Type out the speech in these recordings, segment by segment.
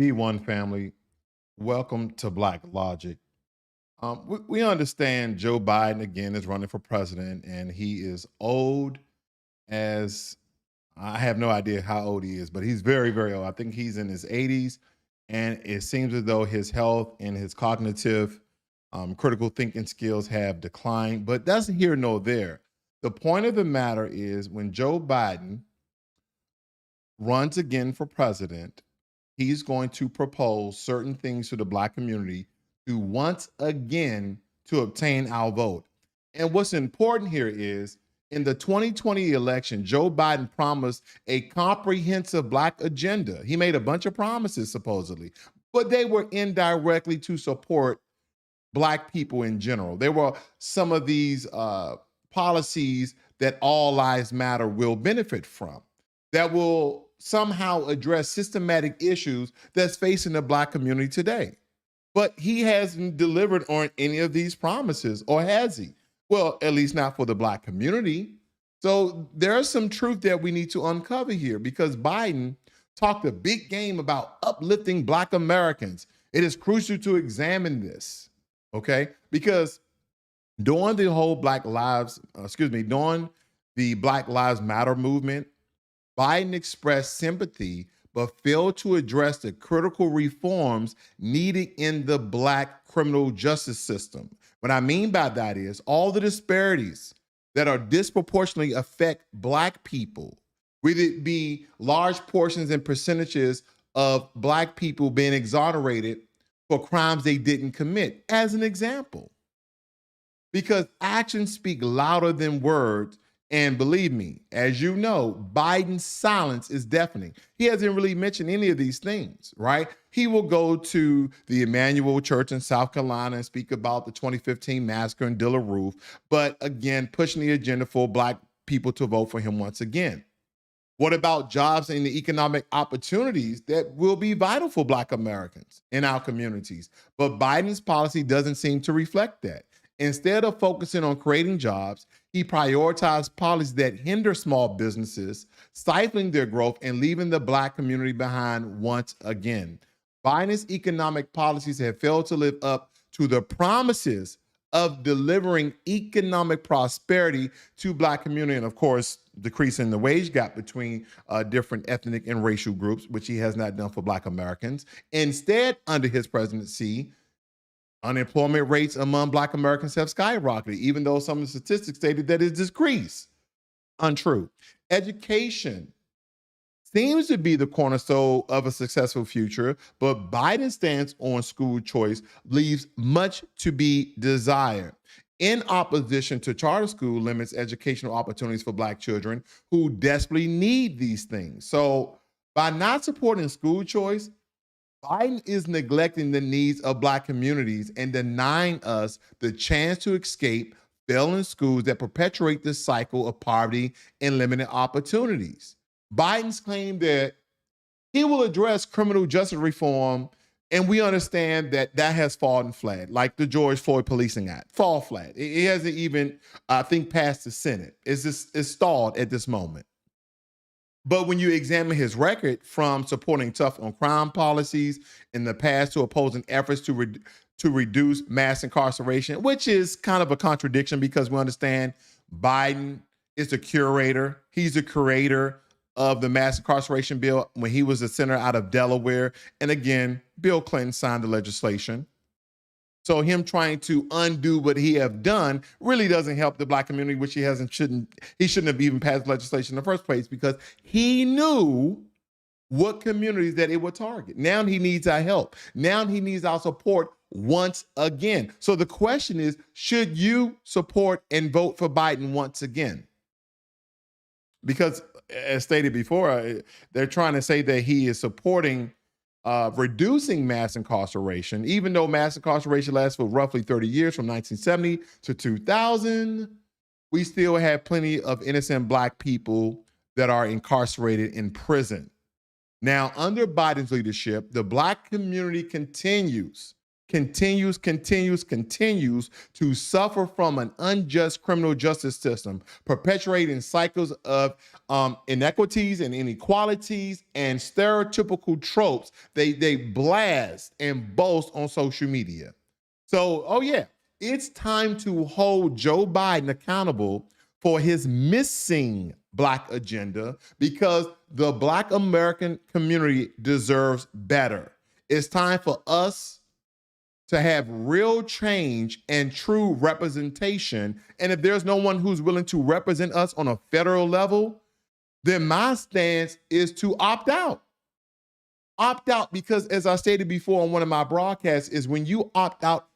D1 family, welcome to Blacklogic. We understand Joe Biden again is running for president, and he is old as I have no idea how old he is, but he's very, very old. I think he's in his 80s, and it seems as though his health and his cognitive, critical thinking skills have declined. But that's here nor there. The point of the matter is when Joe Biden runs again for president, he's going to propose certain things to the Black community to once again to obtain our vote. And what's important here is in the 2020 election, Joe Biden promised a comprehensive Black agenda. He made a bunch of promises, supposedly, but they were indirectly to support Black people in general. There were some of these policies that all lives matter will benefit from, that will somehow address systematic issues that's facing the Black community today. But he hasn't delivered on any of these promises, or has he? Well, at least not for the Black community. So there's some truth that we need to uncover here because Biden talked a big game about uplifting Black Americans. It is crucial to examine this, okay? Because during the whole during the Black Lives Matter movement, Biden expressed sympathy but failed to address the critical reforms needed in the Black criminal justice system. What I mean by that is all the disparities that are disproportionately affect Black people, whether it be large portions and percentages of Black people being exonerated for crimes they didn't commit, as an example. Because actions speak louder than words. And believe me, as you know, Biden's silence is deafening. He hasn't really mentioned any of these things, right? He will go to the Emmanuel Church in South Carolina and speak about the 2015 massacre in Dilla Roof, but again, pushing the agenda for Black people to vote for him once again. What about jobs and the economic opportunities that will be vital for Black Americans in our communities? But Biden's policy doesn't seem to reflect that. Instead of focusing on creating jobs, he prioritized policies that hinder small businesses, stifling their growth and leaving the Black community behind once again. Biden's economic policies have failed to live up to the promises of delivering economic prosperity to Black community and, of course, decreasing the wage gap between different ethnic and racial groups, which he has not done for Black Americans. Instead, under his presidency, unemployment rates among Black Americans have skyrocketed, even though some of the statistics stated that it's decreased. Untrue. Education seems to be the cornerstone of a successful future, but Biden's stance on school choice leaves much to be desired. In opposition to charter school limits educational opportunities for Black children who desperately need these things. So by not supporting school choice, Biden is neglecting the needs of Black communities and denying us the chance to escape failing schools that perpetuate this cycle of poverty and limited opportunities. Biden's claim that he will address criminal justice reform, and we understand that that has fallen flat, like the George Floyd Policing Act, fall flat. It hasn't even, I think, passed the Senate. It's stalled at this moment. But when you examine his record from supporting tough on crime policies in the past to opposing efforts to reduce mass incarceration, which is kind of a contradiction because we understand Biden is the curator. He's the creator of the mass incarceration bill when he was a senator out of Delaware. And again, Bill Clinton signed the legislation. So him trying to undo what he have done really doesn't help the Black community, which he shouldn't have even passed legislation in the first place because he knew what communities that it would target. Now he needs our help. Now he needs our support once again. So the question is, should you support and vote for Biden once again? Because as stated before, they're trying to say that he is supporting reducing mass incarceration, even though mass incarceration lasts for roughly 30 years from 1970 to 2000, we still have plenty of innocent Black people that are incarcerated in prison. Now, under Biden's leadership, the Black community continues continues to suffer from an unjust criminal justice system, perpetuating cycles of inequities and inequalities and stereotypical tropes they blast and boast on social media. So, oh yeah, it's time to hold Joe Biden accountable for his missing Black agenda because the Black American community deserves better. It's time for us to have real change and true representation. And if there's no one who's willing to represent us on a federal level, then my stance is to opt out. Opt out because, as I stated before on one of my broadcasts, is when you opt out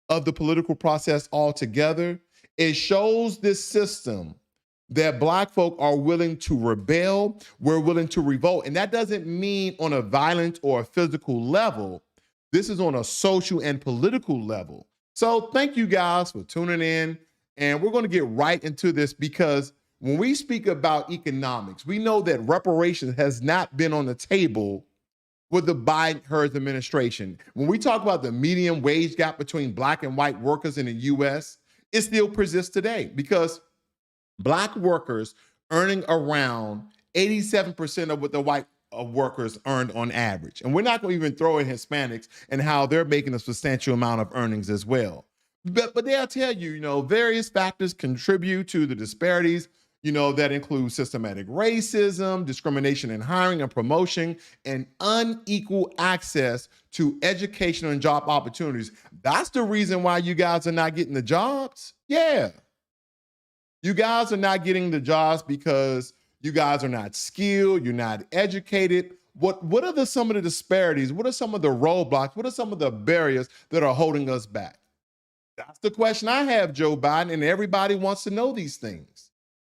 of the political process altogether, it shows this system that Black folk are willing to rebel, we're willing to revolt. And that doesn't mean on a violent or a physical level. This is on a social and political level. So thank you guys for tuning in. And we're going to get right into this because when we speak about economics, we know that reparations has not been on the table with the Biden-Harris administration. When we talk about the median wage gap between Black and white workers in the US, it still persists today because Black workers earning around 87% of what the white workers earned on average. And we're not going to even throw in Hispanics and how they're making a substantial amount of earnings as well. But they'll tell you, various factors contribute to the disparities, that include systematic racism, discrimination in hiring and promotion, and unequal access to education and job opportunities. That's the reason why you guys are not getting the jobs. Yeah. You guys are not getting the jobs because you guys are not skilled, you're not educated. What are some of the disparities? What are some of the roadblocks? What are some of the barriers that are holding us back? That's the question I have, Joe Biden, and everybody wants to know these things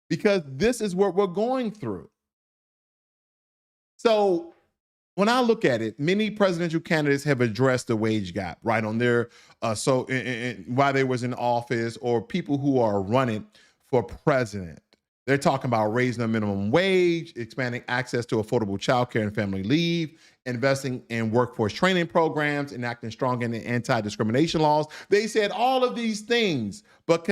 because this is what we're going through. So when I look at it, many presidential candidates have addressed the wage gap, right, on their while they was in office, or people who are running for president. They're talking about raising the minimum wage, expanding access to affordable childcare and family leave, investing in workforce training programs, enacting strong and anti-discrimination laws. They said all of these things, but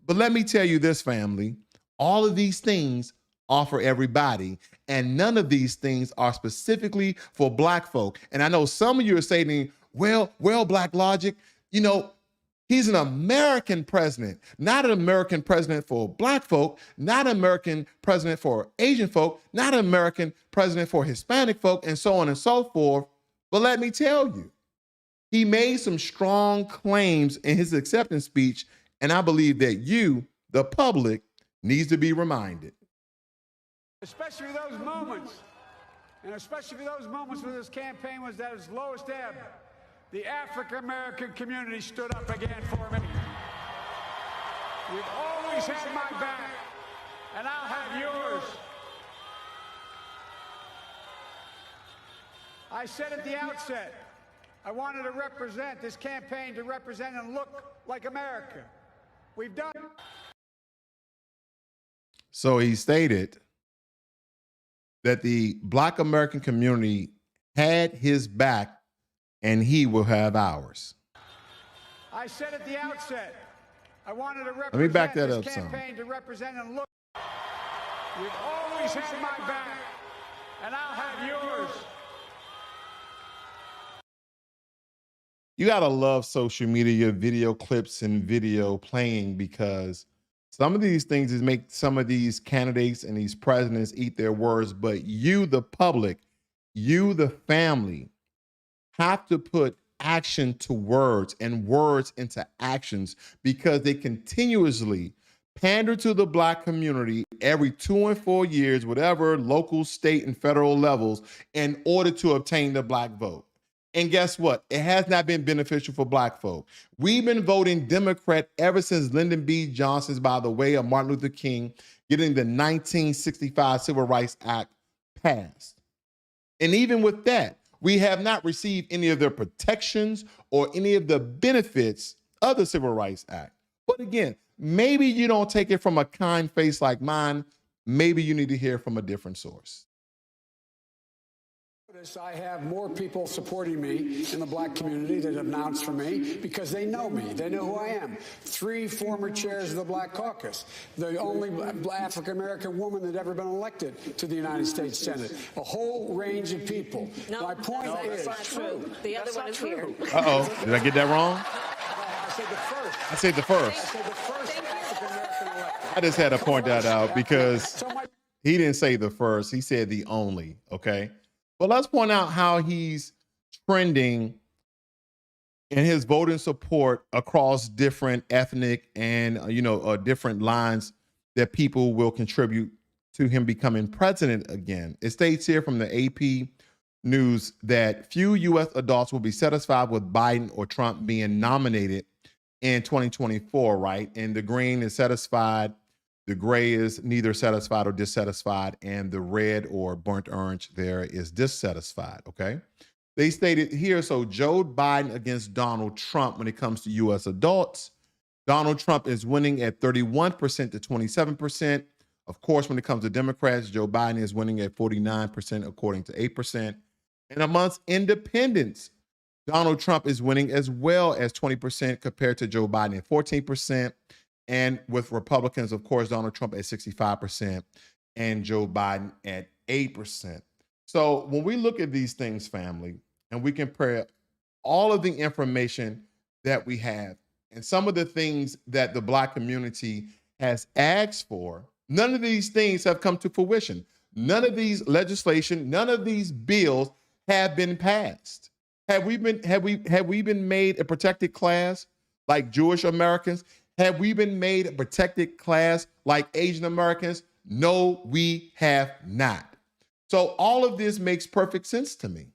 let me tell you this, family, all of these things are for everybody, and none of these things are specifically for Black folk. And I know some of you are saying, well, Blacklogic, he's an American president, not an American president for Black folk, not an American president for Asian folk, not an American president for Hispanic folk, and so on and so forth. But let me tell you, he made some strong claims in his acceptance speech, and I believe that you, the public, needs to be reminded. Especially those moments, and especially those moments when this campaign was at its lowest ebb. The African-American community stood up again for me. You've always had my back, and I'll have yours. I said at the outset, I wanted to represent this campaign to represent and look like America. We've done it. So he stated that the Black American community had his back and he will have ours. I said at the outset, I wanted to represent Let me back that up this some. campaign to represent and look. You've always had my back, and I'll have yours. You gotta love social media, video clips and video playing, because some of these things is make some of these candidates and these presidents eat their words, but you, the public, you, the family, have to put action to words and words into actions, because they continuously pander to the Black community every 2 and 4 years, whatever local, state, and federal levels, in order to obtain the Black vote. And guess what? It has not been beneficial for Black folk. We've been voting Democrat ever since Lyndon B. Johnson's, by the way, of Martin Luther King, getting the 1965 Civil Rights Act passed. And even with that, we have not received any of the protections or any of the benefits of the Civil Rights Act. But again, maybe you don't take it from a kind face like mine. Maybe you need to hear from a different source. Notice I have more people supporting me in the black community that have announced for me because they know me. They know who I am. 3 former chairs of the Black Caucus, the only African-American woman that ever been elected to the United States Senate, a whole range of people. No, my point is, that's not true. The other one is here. Uh-oh, did I get that wrong? I said the first. I said the first. I said the first African-American elected. I just had to point that out because he didn't say the first. He said the only, okay? But let's point out how he's trending in his voting support across different ethnic and, different lines that people will contribute to him becoming president again. It states here from the AP News that few U.S. adults will be satisfied with Biden or Trump being nominated in 2024, right? And the green is satisfied. The gray is neither satisfied or dissatisfied, and the red or burnt orange there is dissatisfied, okay? They stated here, so Joe Biden against Donald Trump when it comes to U.S. adults. Donald Trump is winning at 31% to 27%. Of course, when it comes to Democrats, Joe Biden is winning at 49% according to 8%. And amongst independents, Donald Trump is winning as well as 20% compared to Joe Biden at 14%. And with Republicans, of course, Donald Trump at 65% and Joe Biden at 8%. So when we look at these things, family, and we compare all of the information that we have and some of the things that the Black community has asked for, none of these things have come to fruition. None of these legislation, none of these bills have been passed. Have we been made a protected class like Jewish Americans? Have we been made a protected class like Asian Americans? No, we have not. So all of this makes perfect sense to me.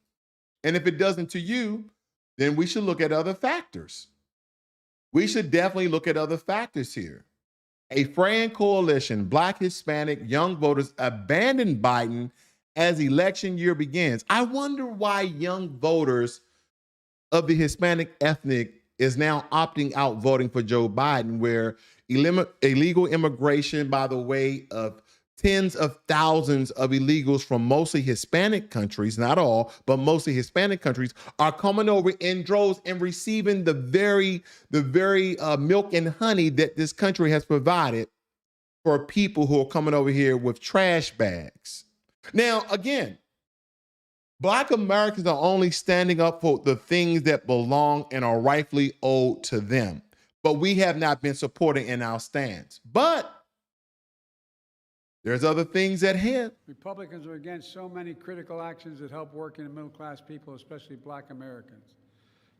And if it doesn't to you, then we should look at other factors. We should definitely look at other factors here. A fraying coalition, Black, Hispanic, young voters abandoned Biden as election year begins. I wonder why young voters of the Hispanic ethnic is now opting out voting for Joe Biden, where illegal immigration, by the way, of tens of thousands of illegals from mostly Hispanic countries, not all, but mostly Hispanic countries, are coming over in droves and receiving the very milk and honey that this country has provided for people who are coming over here with trash bags. Now, again, Black Americans are only standing up for the things that belong and are rightfully owed to them. But we have not been supporting in our stance. But there's other things at hand. Republicans are against so many critical actions that help working and middle-class people, especially Black Americans.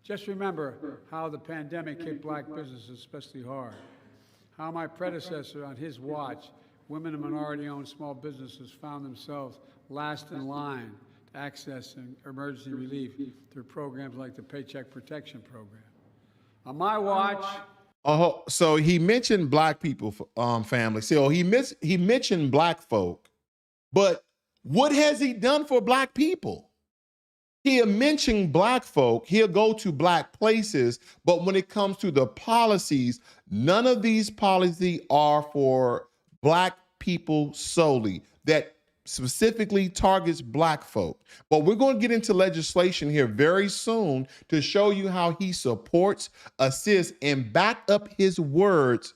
Just remember how the pandemic hit Black businesses especially hard. How my predecessor, on his watch, women and minority-owned small businesses found themselves last in line to access emergency relief through programs like the Paycheck Protection Program. On my watch. Oh, so he mentioned Black people, family. So he mentioned Black folk, but what has he done for Black people? He'll mention Black folk, he'll go to Black places, but when it comes to the policies, none of these policies are for Black people solely, that specifically targets Black folk. But we're going to get into legislation here very soon to show you how he supports, assists, and back up his words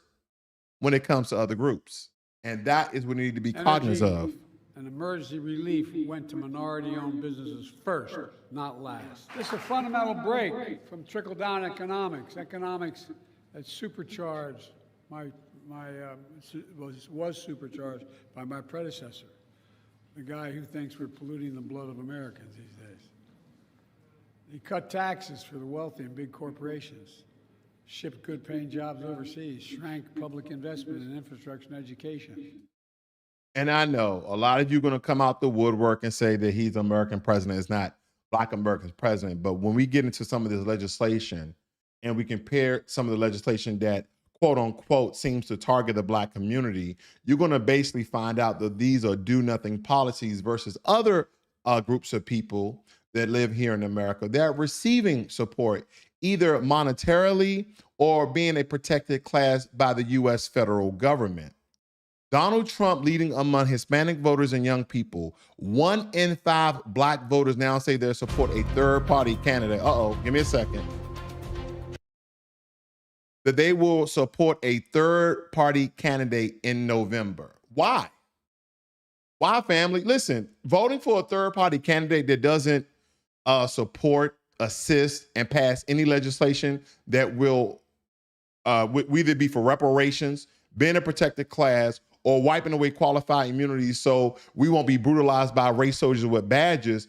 when it comes to other groups. And that is what we need to be cognizant of. And emergency relief went to minority-owned businesses first, not last. This is a fundamental break from trickle-down economics. Economics that supercharged was supercharged by my predecessor, the guy who thinks we're polluting the blood of Americans these days. He cut taxes for the wealthy and big corporations, shipped good-paying jobs overseas, shrank public investment in infrastructure and education. And I know a lot of you are going to come out the woodwork and say that he's American president. It's not Black American president. But when we get into some of this legislation and we compare some of the legislation that quote unquote seems to target the Black community, you're going to basically find out that these are do nothing policies versus other groups of people that live here in America. They're receiving support either monetarily or being a protected class by the U.S. federal government. Donald Trump leading among Hispanic voters and young people. 1 in 5 black voters now say they support a third-party candidate. Give me a second. That they will support a third-party candidate in November. Why? Why, family? Listen, voting for a third-party candidate that doesn't support, assist, and pass any legislation that will either be for reparations, being a protected class, or wiping away qualified immunity so we won't be brutalized by race soldiers with badges.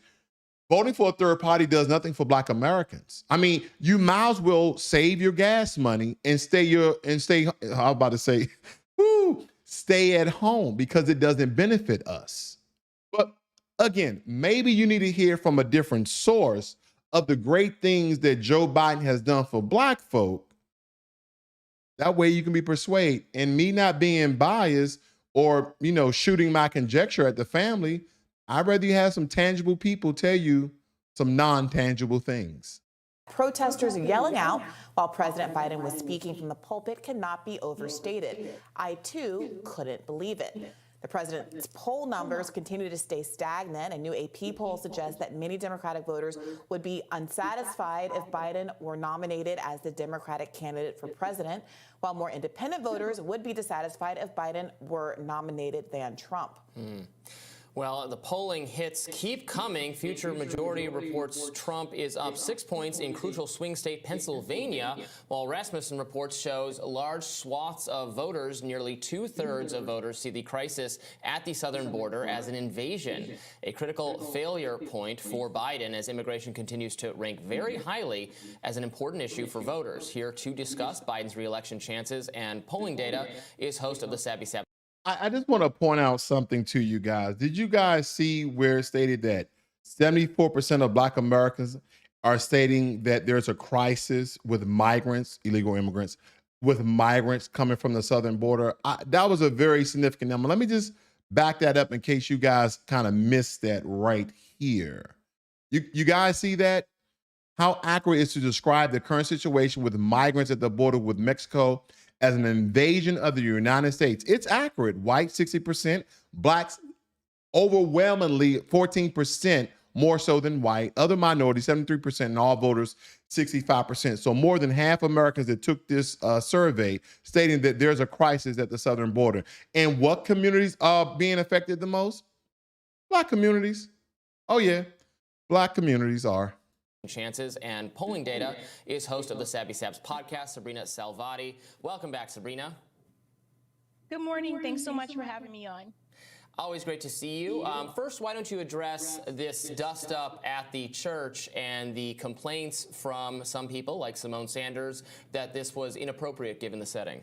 Voting for a third party does nothing for Black Americans. I mean, you might as well save your gas money and stay at home because it doesn't benefit us. But again, maybe you need to hear from a different source of the great things that Joe Biden has done for Black folk. That way you can be persuaded. And me not being biased or, shooting my conjecture at the family, I'd rather you have some tangible people tell you some non-tangible things. Protesters yelling out while President Biden was speaking from the pulpit cannot be overstated. I, too, couldn't believe it. The president's poll numbers continue to stay stagnant. A new AP poll suggests that many Democratic voters would be unsatisfied if Biden were nominated as the Democratic candidate for president, while more independent voters would be dissatisfied if Biden were nominated than Trump. Well, the polling hits keep coming. Future Majority reports Trump is up 6 points in crucial swing state Pennsylvania, while Rasmussen reports shows large swaths of voters, nearly 2/3 of voters, see the crisis at the southern border as an invasion, a critical failure point for Biden as immigration continues to rank very highly as an important issue for voters. Here to discuss Biden's re-election chances and polling data is host of the Savvy Sap. I just want to point out something to you guys. Did you guys see where it stated that 74% of Black Americans are stating that there's a crisis with migrants, illegal immigrants, with migrants coming from the southern border? That was a very significant number. Let me just back that up in case you guys kind of missed that right here. You guys see that? How accurate is to describe the current situation with migrants at the border with Mexico as an invasion of the United States? It's accurate. White, 60%. Blacks, overwhelmingly 14% more so than white. Other minorities, 73%. And all voters, 65%. So more than half Americans that took this survey stating that there's a crisis at the southern border. And what communities are being affected the most? Black communities. Oh, yeah. Black communities are. Chances and polling data is host of the Savvy Saps podcast, Sabrina Salvati. Welcome back, Sabrina. Good morning. Thanks so much for having me on. Always great to see you. First, why don't you address this dust up at the church and the complaints from some people like Simone Sanders that this was inappropriate given the setting?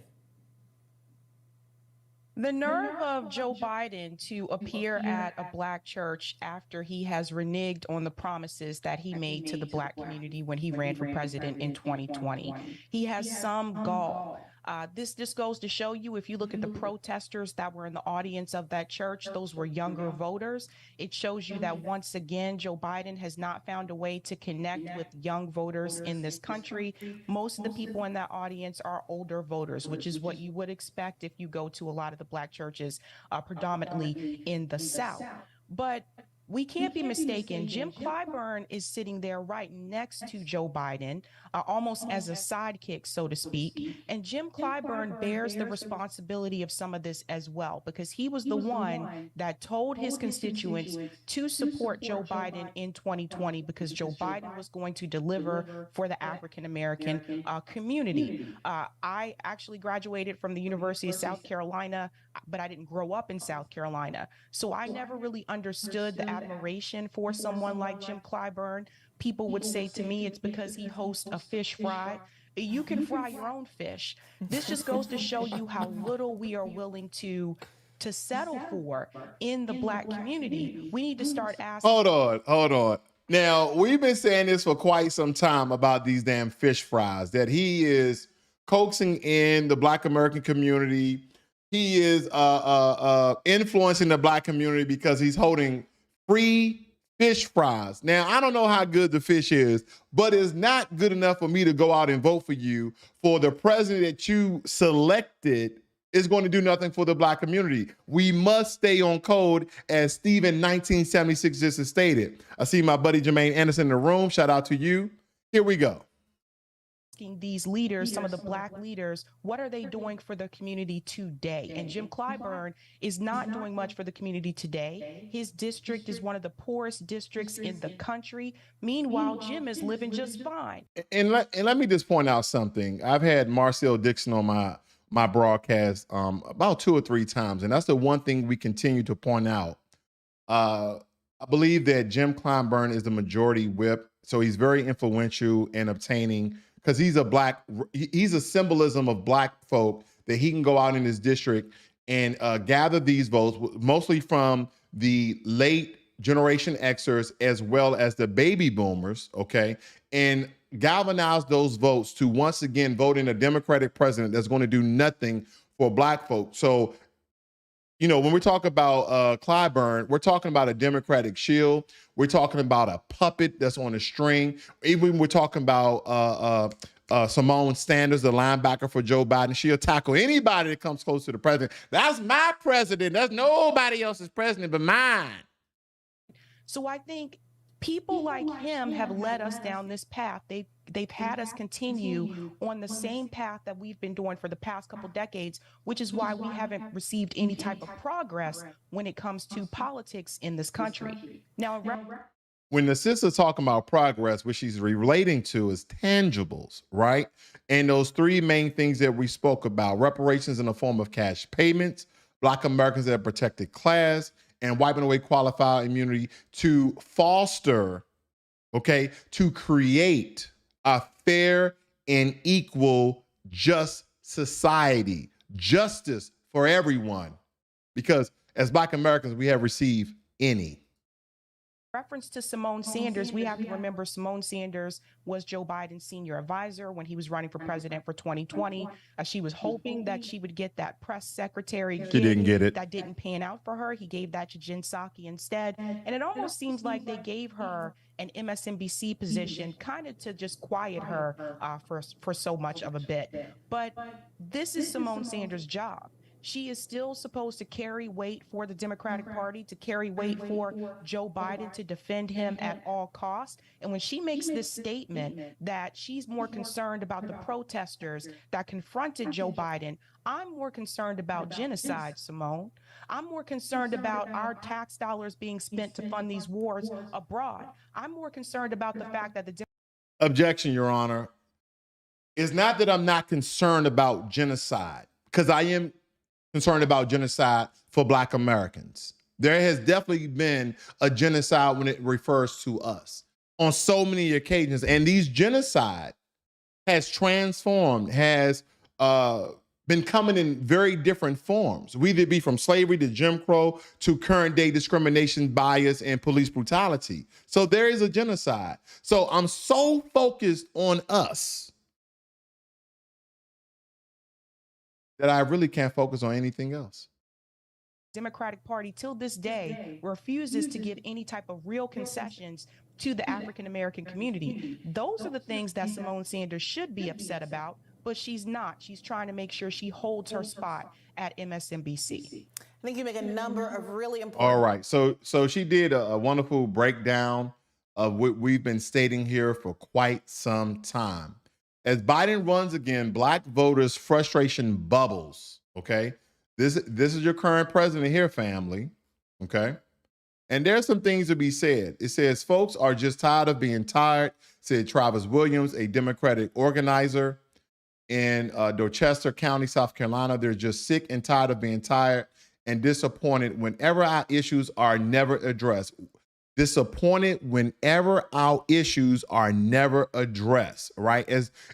The nerve of Joe Biden to appear at a Black church after he has reneged on the promises that he made to the Black community when he ran for president in 2020. He has some gall. This goes to show you, if you look at the protesters that were in the audience of that church, those were younger voters. It shows you that once again, Joe Biden has not found a way to connect with young voters in this country. Most of the people in that audience are older voters, which is what you would expect if you go to a lot of the Black churches, predominantly in the South. But we can't be mistaken. Jim Clyburn is sitting there right next to Joe Biden, almost as a sidekick, so to speak. And Jim Clyburn bears the responsibility of some of this as well, because he was the one that told his constituents to support Joe Biden in 2020 because Joe Biden was going to deliver for the African-American community. I actually graduated from the University of South Carolina, but I didn't grow up in South Carolina. So I never really understood the admiration for someone like Jim Clyburn. People would say to me, it's because he hosts a fish fry. You can fry your own fish. This just goes to show you how little we are willing to settle for in the Black community. We need to start asking. Hold on. Now, we've been saying this for quite some time about these damn fish fries, that he is coaxing in the Black American community. He is influencing the Black community because he's holding free fish fries. Now, I don't know how good the fish is, but it's not good enough for me to go out and vote for you for the president that you selected is going to do nothing for the Black community. We must stay on code, as Stephen 1976 just stated. I see my buddy Jermaine Anderson in the room. Shout out to you. Here we go. Asking these leaders, some of the Black leaders, what are they doing for the community today? And Jim Clyburn is not doing much for the community today. His district is one of the poorest districts in the country. Meanwhile, Jim is living just fine. And let me just point out something. I've had Marcel Dixon on my broadcast about 2 or 3 times, and that's the one thing we continue to point out. I believe that Jim Clyburn is the majority whip, so he's very influential in obtaining, because he's a symbolism of Black folk, that he can go out in his district and gather these votes, mostly from the late Generation Xers as well as the baby boomers, okay, and galvanize those votes to once again vote in a Democratic president that's going to do nothing for Black folk. So, you know, when we talk about Clyburn, we're talking about a Democratic shield. We're talking about a puppet that's on a string. Even we're talking about Simone Sanders, the linebacker for Joe Biden. She'll tackle anybody that comes close to the president. That's my president. That's nobody else's president but mine. So I think people like him have led us down this path. They've had us continue on the same path that we've been doing for the past couple decades, which is why we haven't received any type of progress when it comes to politics in this country. Now, when the sister's talking about progress, what she's relating to is tangibles, right? And those 3 main things that we spoke about: reparations in the form of cash payments, Black Americans that are protected class, and wiping away qualified immunity to foster, okay, to create a fair and equal, just society, justice for everyone. Because as Black Americans, we have received any. Reference to Simone Sanders, we have to remember Simone Sanders was Joe Biden's senior advisor when he was running for president for 2020. She was hoping that she would get that press secretary gig. She didn't get it. That didn't pan out for her. He gave that to Jen Psaki instead. And it almost seems like they gave her an MSNBC position kind of to just quiet her for so much of a bit. But this is Simone Sanders' job. She is still supposed to carry weight for the Democratic Party, to carry weight for Joe Biden, to defend him at all costs. And when she makes this statement that she's more concerned about the protesters that confronted Joe Biden, I'm more concerned about genocide, Simone. I'm more concerned about our tax dollars being spent to fund these wars abroad. I'm more concerned about the fact that the Objection, Your Honor. It's not that I'm not concerned about genocide, because I am concerned about genocide for Black Americans. There has definitely been a genocide when it refers to us on so many occasions. And these genocide has transformed, has been coming in very different forms. Whether it be from slavery to Jim Crow to current day discrimination, bias, and police brutality. So there is a genocide. So I'm so focused on us that I really can't focus on anything else. Democratic Party till this day refuses to give any type of real concessions to the African American community. Those are the things that Simone Sanders should be upset about, but she's not. She's trying to make sure she holds her spot at MSNBC. I think you make a number of really important. All right. So she did a wonderful breakdown of what we've been stating here for quite some time. As Biden runs again, Black voters' frustration bubbles, okay? This is your current president here, family, okay? And there's some things to be said. It says, folks are just tired of being tired, said Travis Williams, a Democratic organizer in Dorchester County, South Carolina. They're just sick and tired of being tired and disappointed whenever our issues are never addressed. Disappointed whenever our issues are never addressed, right?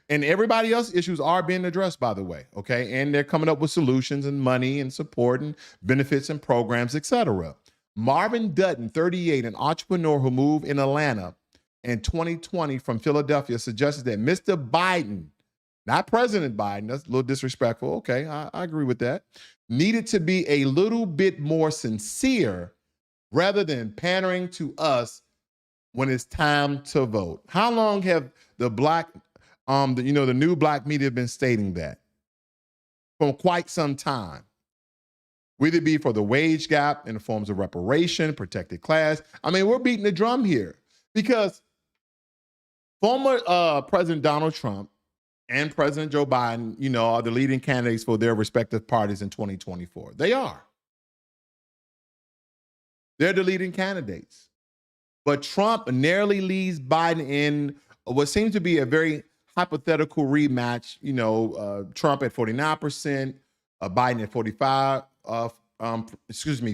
And everybody else's issues are being addressed, by the way, okay? And they're coming up with solutions and money and support and benefits and programs, etc. Marvin Dutton, 38, an entrepreneur who moved in Atlanta in 2020 from Philadelphia, suggested that Mr. Biden, not President Biden, that's a little disrespectful, okay, I agree with that, needed to be a little bit more sincere rather than pandering to us when it's time to vote. How long have the new black media been stating that? for quite some time. Whether it be for the wage gap in the forms of reparation, protected class. I mean, we're beating the drum here because former President Donald Trump and President Joe Biden, are the leading candidates for their respective parties in 2024. They are. They're the leading candidates. But Trump narrowly leads Biden in what seems to be a very hypothetical rematch. Trump at 49%, Biden at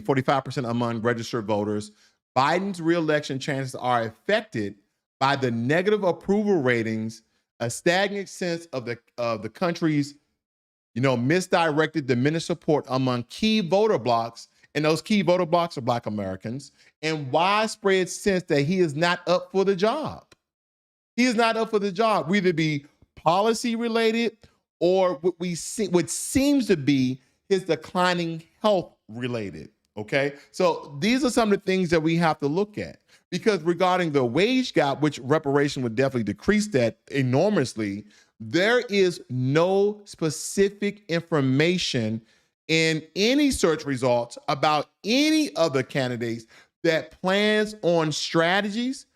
45% among registered voters. Biden's reelection chances are affected by the negative approval ratings, a stagnant sense of the country's, misdirected, diminished support among key voter blocks, and those key voter blocks are Black Americans, and widespread sense that he is not up for the job. He is not up for the job, whether it be policy related or what seems to be his declining health related. Okay, so these are some of the things that we have to look at, because regarding the wage gap, which reparation would definitely decrease that enormously, there is no specific information in any search results about any of the candidates that plans or strategies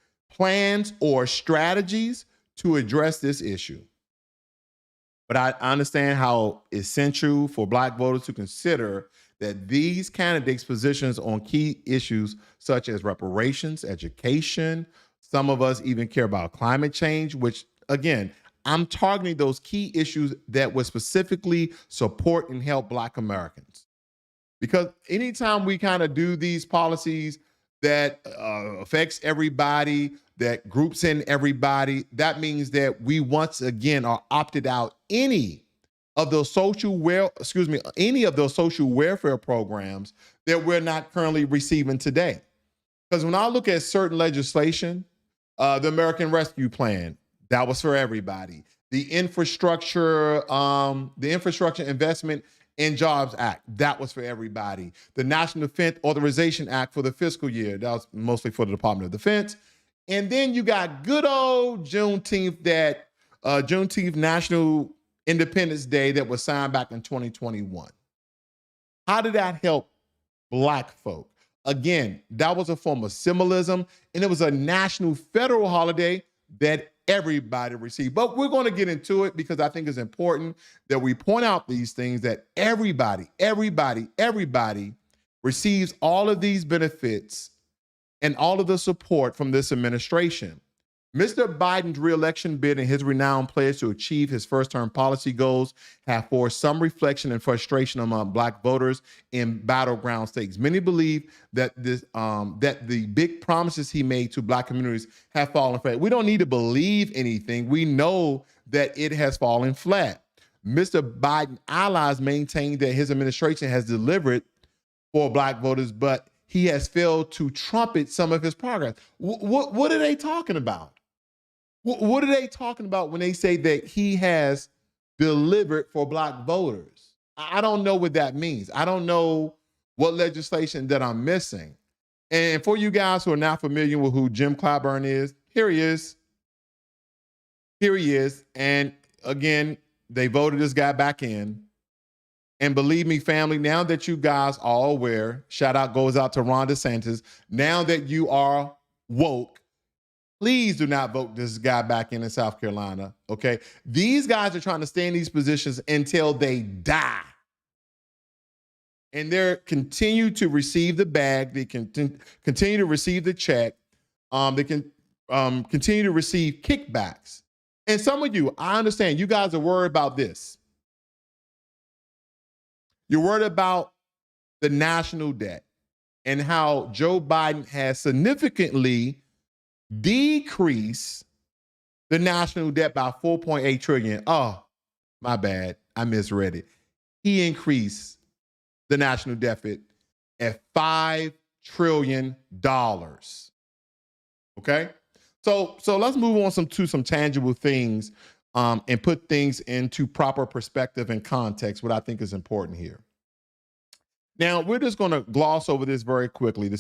to address this issue. But I understand how essential for Black voters to consider that these candidates' positions on key issues such as reparations, education, some of us even care about climate change, which, again, I'm targeting those key issues that would specifically support and help Black Americans. Because anytime we kind of do these policies that affects everybody, that groups in everybody, that means that we once again are opted out any of those social welfare programs that we're not currently receiving today. Because when I look at certain legislation, the American Rescue Plan, that was for everybody. The Infrastructure Investment and Jobs Act, that was for everybody. The National Defense Authorization Act for the fiscal year, that was mostly for the Department of Defense. And then you got good old Juneteenth, Juneteenth National Independence Day that was signed back in 2021. How did that help Black folk? Again, that was a form of symbolism, and it was a national federal holiday that everybody received. But we're going to get into it because I think it's important that we point out these things, that everybody receives all of these benefits and all of the support from this administration. Mr. Biden's reelection bid and his renowned pledge to achieve his first-term policy goals have forced some reflection and frustration among Black voters in battleground states. Many believe that that the big promises he made to Black communities have fallen flat. We don't need to believe anything. We know that it has fallen flat. Mr. Biden allies maintain that his administration has delivered for Black voters, but he has failed to trumpet some of his progress. What are they talking about? What are they talking about when they say that he has delivered for Black voters? I don't know what that means. I don't know what legislation that I'm missing. And for you guys who are not familiar with who Jim Clyburn is, here he is. Here he is. And again, they voted this guy back in. And believe me, family, now that you guys are all aware, shout out goes out to Ron DeSantis, now that you are woke, please do not vote this guy back in South Carolina, okay? These guys are trying to stay in these positions until they die. And they continue to receive the bag. They can continue to receive the check. They can continue to receive kickbacks. And some of you, I understand, you guys are worried about this. You're worried about the national debt and how Joe Biden has significantly decreased the national debt by $4.8 trillion. Oh, my bad. I misread it. He increased the national deficit at $5 trillion. Okay? So let's move on to some tangible things and put things into proper perspective and context, what I think is important here. Now, we're just going to gloss over this very quickly. The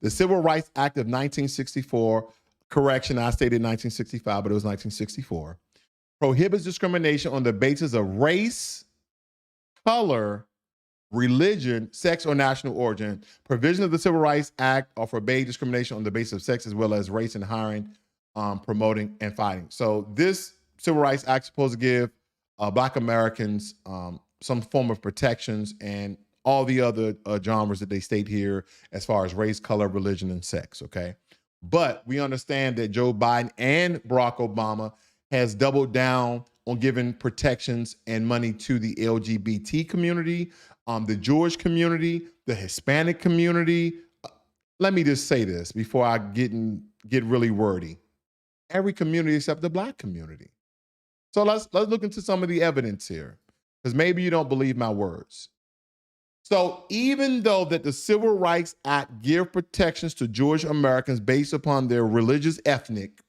Civil Rights Act of 1964, correction, I stated 1965, but it was 1964, prohibits discrimination on the basis of race, color, religion, sex, or national origin. Provision of the Civil Rights Act are forbade discrimination on the basis of sex as well as race in hiring, promoting, and fighting. So this Civil Rights Act is supposed to give Black Americans some form of protections and all the other genres that they state here as far as race, color, religion, and sex, okay? But we understand that Joe Biden and Barack Obama has doubled down on giving protections and money to the LGBT community, the Jewish community, the Hispanic community. Let me just say this before I get really wordy. Every community except the Black community. So let's look into some of the evidence here, because maybe you don't believe my words. So even though that the Civil Rights Act give protections to Jewish Americans based upon their religious ethnic,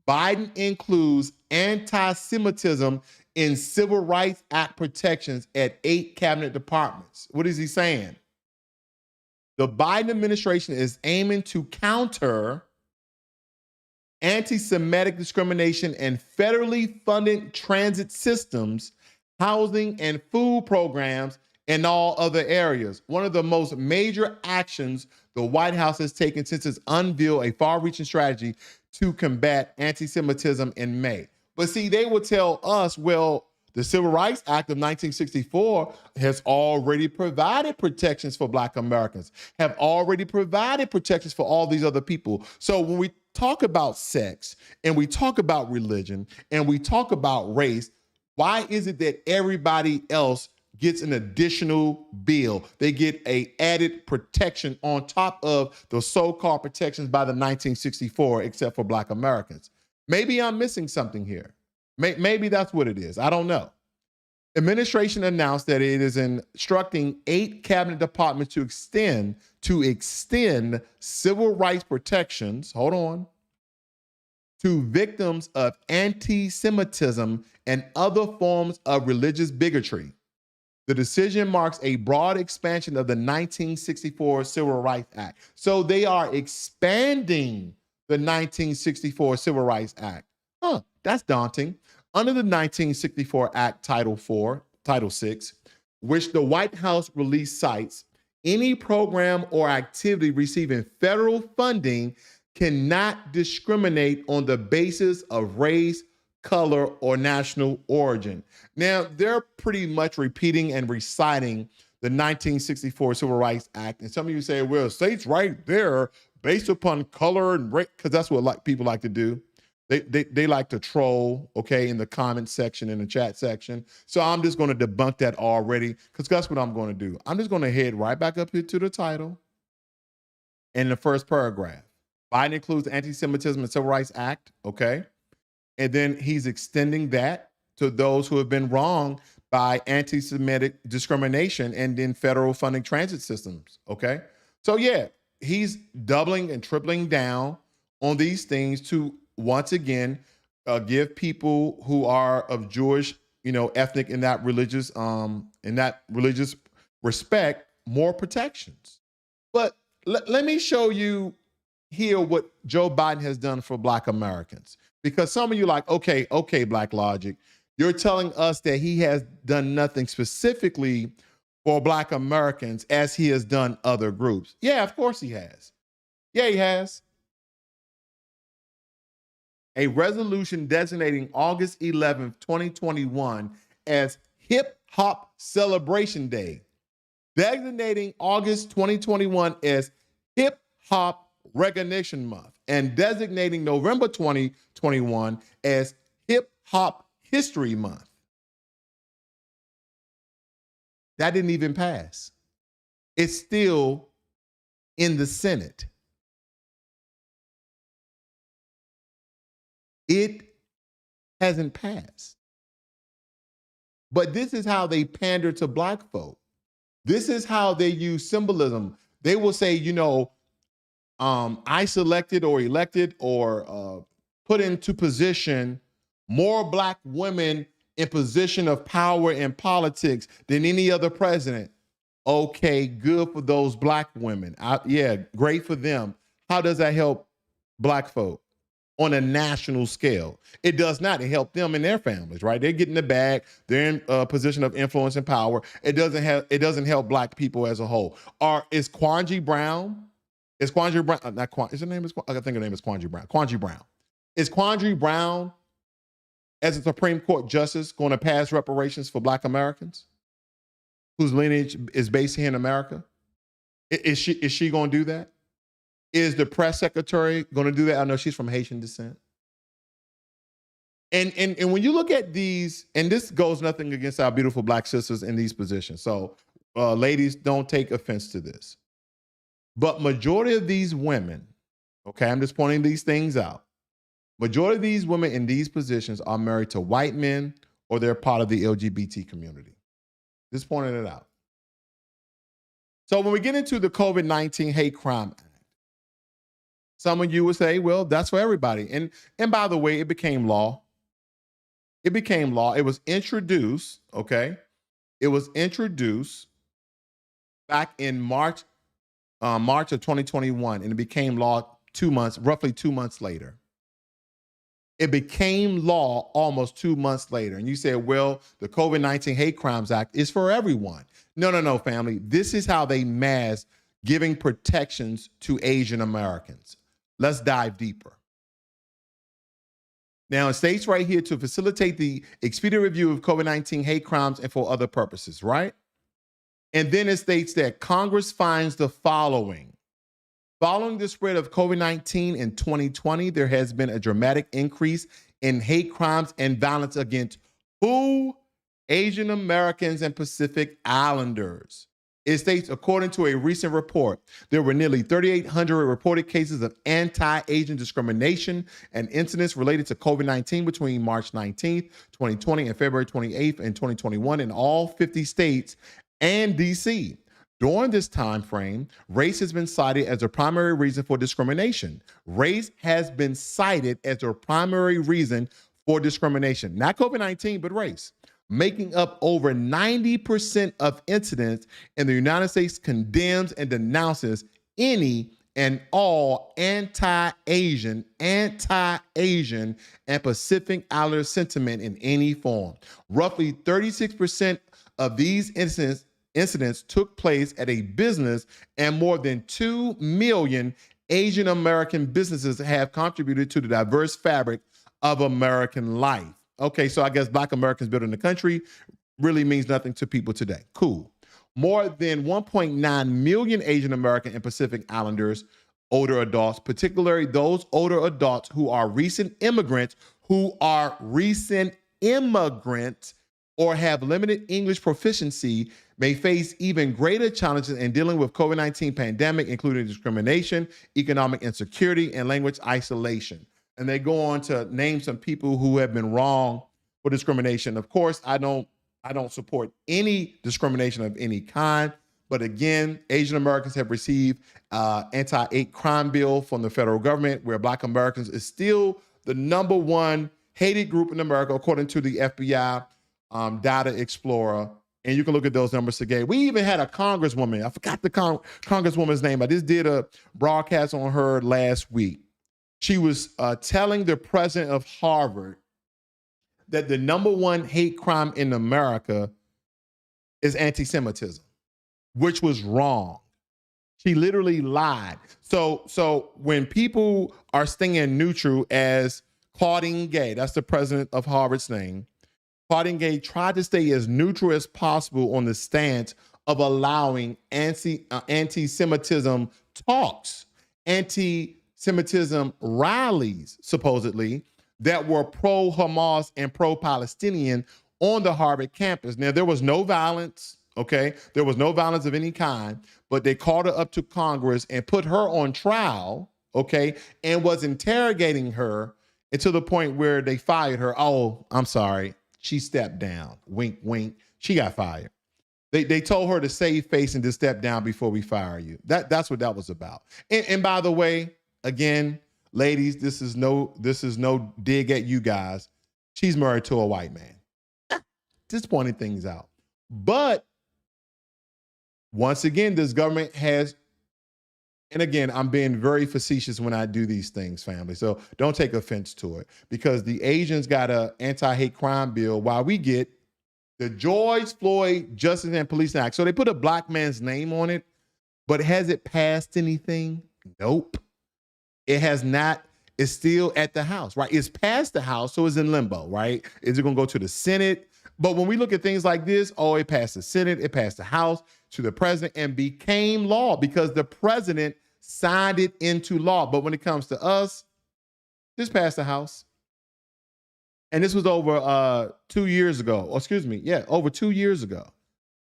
Biden includes anti-Semitism in Civil Rights Act protections at 8 cabinet departments. What is he saying? The Biden administration is aiming to counter anti-Semitic discrimination in federally funded transit systems, housing and food programs, and all other areas. One of the most major actions the White House has taken since it's unveiled a far-reaching strategy to combat anti-Semitism in May. But see, they will tell us, well, the Civil Rights Act of 1964 has already provided protections for Black Americans, have already provided protections for all these other people. So when we talk about sex and we talk about religion and we talk about race, why is it that everybody else gets an additional bill? They get a added protection on top of the so-called protections by the 1964, except for Black Americans. Maybe I'm missing something here. Maybe that's what it is. I don't know. Administration announced that it is instructing 8 cabinet departments to extend civil rights protections, hold on, to victims of anti-Semitism and other forms of religious bigotry. The decision marks a broad expansion of the 1964 Civil Rights Act. So they are expanding the 1964 Civil Rights Act. That's daunting. Under the 1964 Act, Title 6, which the White House release cites, any program or activity receiving federal funding cannot discriminate on the basis of race, color, or national origin. Now, they're pretty much repeating and reciting the 1964 Civil Rights Act. And some of you say, well, states right there based upon color and race, because that's what people like to do. They like to troll, okay, in the comment section, in the chat section. So I'm just going to debunk that already, because that's what I'm going to do. I'm just going to head right back up here to the title in the first paragraph. Biden includes the Anti-Semitism and Civil Rights Act, okay? And then he's extending that to those who have been wronged by anti-Semitic discrimination and in federal funding transit systems, okay? So yeah, he's doubling and tripling down on these things to, once again, give people who are of Jewish, ethnic in that religious respect more protections. But let me show you here what Joe Biden has done for Black Americans. Because some of you like, okay, Blacklogic, you're telling us that he has done nothing specifically for Black Americans as he has done other groups. Yeah, of course he has. Yeah, he has. A resolution designating August 11th, 2021 as Hip Hop Celebration Day, designating August 2021 as Hip Hop Recognition Month, and designating November 2021 as Hip Hop History Month. That didn't even pass. It's still in the Senate. It hasn't passed. But this is how they pander to Black folk. This is how they use symbolism. They will say, I selected or elected or put into position more Black women in position of power in politics than any other president. Okay, good for those Black women. Yeah, great for them. How does that help Black folk? on a national scale. It does not. It helped them and their families, right? They're getting the bag. They're in a position of influence and power. It doesn't help black people as a whole. Is Kwanji Brown? Is Kwanji Brown? Not Kwan. Is her name? I think her name is Kwanji Brown. Kwanji Brown. Is Kwanji Brown, as a Supreme Court justice, going to pass reparations for Black Americans whose lineage is based here in America? Is she going to do that? Is the press secretary going to do that? I know she's from Haitian descent. And when you look at these, and this goes nothing against our beautiful Black sisters in these positions. So ladies, don't take offense to this. But majority of these women, okay, I'm just pointing these things out. Majority of these women in these positions are married to white men or they're part of the LGBT community. Just pointing it out. So when we get into the COVID-19 hate crime act, some of you would say, well, that's for everybody. And by the way, it became law. It became law. It was introduced, okay? It was introduced back in March of 2021, and it became law roughly 2 months later. It became law almost 2 months later. And you say, well, the COVID-19 Hate Crimes Act is for everyone. No, family. This is how they mask giving protections to Asian Americans. Let's dive deeper. Now, it states right here to facilitate the expedient review of COVID-19 hate crimes and for other purposes, right? And then it states that Congress finds the following. Following the spread of COVID-19 in 2020, there has been a dramatic increase in hate crimes and violence against who? Asian Americans and Pacific Islanders. It states, according to a recent report, there were nearly 3,800 reported cases of anti-Asian discrimination and incidents related to COVID-19 between March 19th, 2020 and February 28th in 2021 in all 50 states and DC. During this time frame, race has been cited as a primary reason for discrimination. Race has been cited as a primary reason for discrimination. Not COVID-19, but race. Making up over 90% of incidents in the United States, condemns and denounces any and all anti-Asian, and Pacific Islander sentiment in any form. Roughly 36% of these incidents took place at a business, and more than 2 million Asian American businesses have contributed to the diverse fabric of American life. Okay, so I guess Black Americans building the country really means nothing to people today. Cool. More than 1.9 million Asian American and Pacific Islanders, older adults, particularly those older adults who are recent immigrants or have limited English proficiency, may face even greater challenges in dealing with COVID-19 pandemic, including discrimination, economic insecurity, and language isolation. And they go on to name some people who have been wrong for discrimination. Of course, I don't support any discrimination of any kind. But again, Asian Americans have received anti-hate crime bill from the federal government, where Black Americans is still the #1 hated group in America, according to the FBI Data Explorer. And you can look at those numbers again. We even had a congresswoman. I forgot the congresswoman's name. I just did a broadcast on her last week. She was telling the president of Harvard that the #1 hate crime in America is anti-Semitism, which was wrong. She literally lied. So when people are staying neutral, as Claudine Gay, that's the president of Harvard's name, Claudine Gay tried to stay as neutral as possible on the stance of allowing anti-Semitism talks, anti-Semitism rallies, supposedly, that were pro-Hamas and pro-Palestinian on the Harvard campus. Now, there was no violence, okay? There was no violence of any kind, but they called her up to Congress and put her on trial, okay, and was interrogating her to the point where they fired her. Oh, I'm sorry. She stepped down. Wink, wink. She got fired. They told her to save face and to step down before we fire you. That's what that was about. And by the way, again, ladies, this is no dig at you guys. She's married to a white man. Just pointing things out. But once again, this government has And again, I'm being very facetious when I do these things, family. So don't take offense to it, because the Asians got a anti-hate crime bill while we get the George Floyd Justice and Policing Act. So they put a black man's name on it, but has it passed anything? Nope. It has not. It's still at the House, right? It's past the House, so it's in limbo, right? Is it going to go to the Senate? But when we look at things like this, oh, it passed the Senate, it passed the House, to the president, and became law because the president signed it into law. But when it comes to us, this passed the House. And this was over 2 years ago. Or excuse me, yeah, over 2 years ago.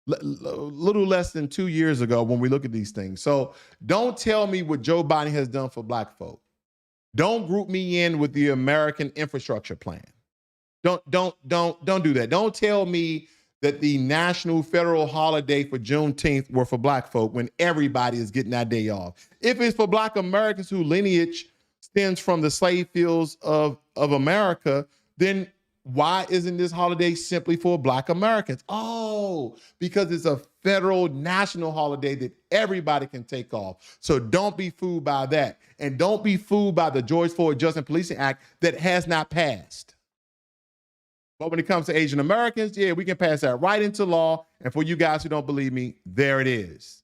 Little less than 2 years ago when we look at these things. So don't tell me what Joe Biden has done for black folk. Don't group me in with the American infrastructure plan. Don't do that. Don't tell me that the national federal holiday for Juneteenth were for black folk when everybody is getting that day off. If it's for black Americans whose lineage stems from the slave fields of America, then why isn't this holiday simply for black Americans? Oh, because it's a federal national holiday that everybody can take off. So don't be fooled by that. And don't be fooled by the George Floyd Justice and Policing Act that has not passed. But when it comes to Asian Americans, yeah, we can pass that right into law. And for you guys who don't believe me, there it is.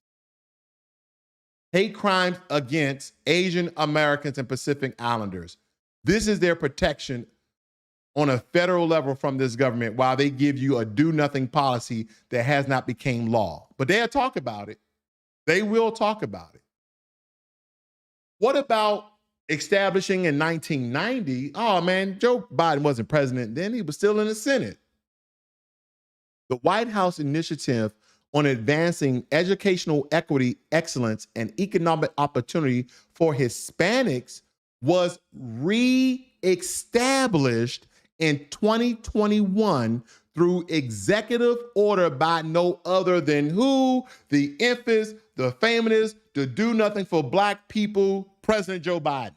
Hate crimes against Asian Americans and Pacific Islanders. This is their protection on a federal level from this government while they give you a do-nothing policy that has not become law. But they'll talk about it. They will talk about it. What about establishing in 1990? Oh, man, Joe Biden wasn't president then. He was still in the Senate. The White House initiative on advancing educational equity, excellence, and economic opportunity for Hispanics was re-established in 2021 through executive order by no other than who? The infamous, the famous, the do nothing for black people, President Joe Biden.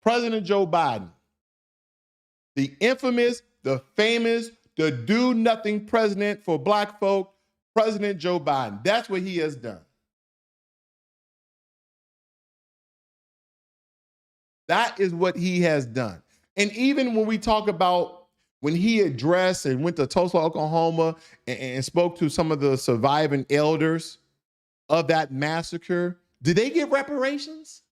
President Joe Biden. The infamous, the famous, the do nothing president for black folk, President Joe Biden. That's what he has done. That is what he has done. And even when we talk about when he addressed and went to Tulsa, Oklahoma, and spoke to some of the surviving elders of that massacre, did they get reparations?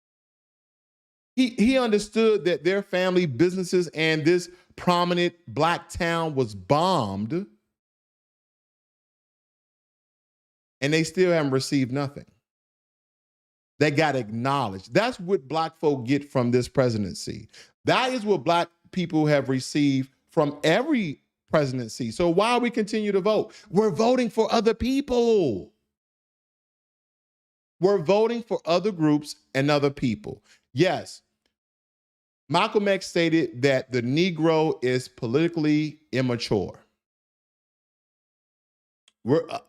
He understood that their family businesses and this prominent black town was bombed, and they still haven't received nothing. They got acknowledged. That's what black folk get from this presidency. That is what black people have received from every presidency. So why we continue to vote? We're voting for other people. We're voting for other groups and other people. Yes, Malcolm X stated that the Negro is politically immature.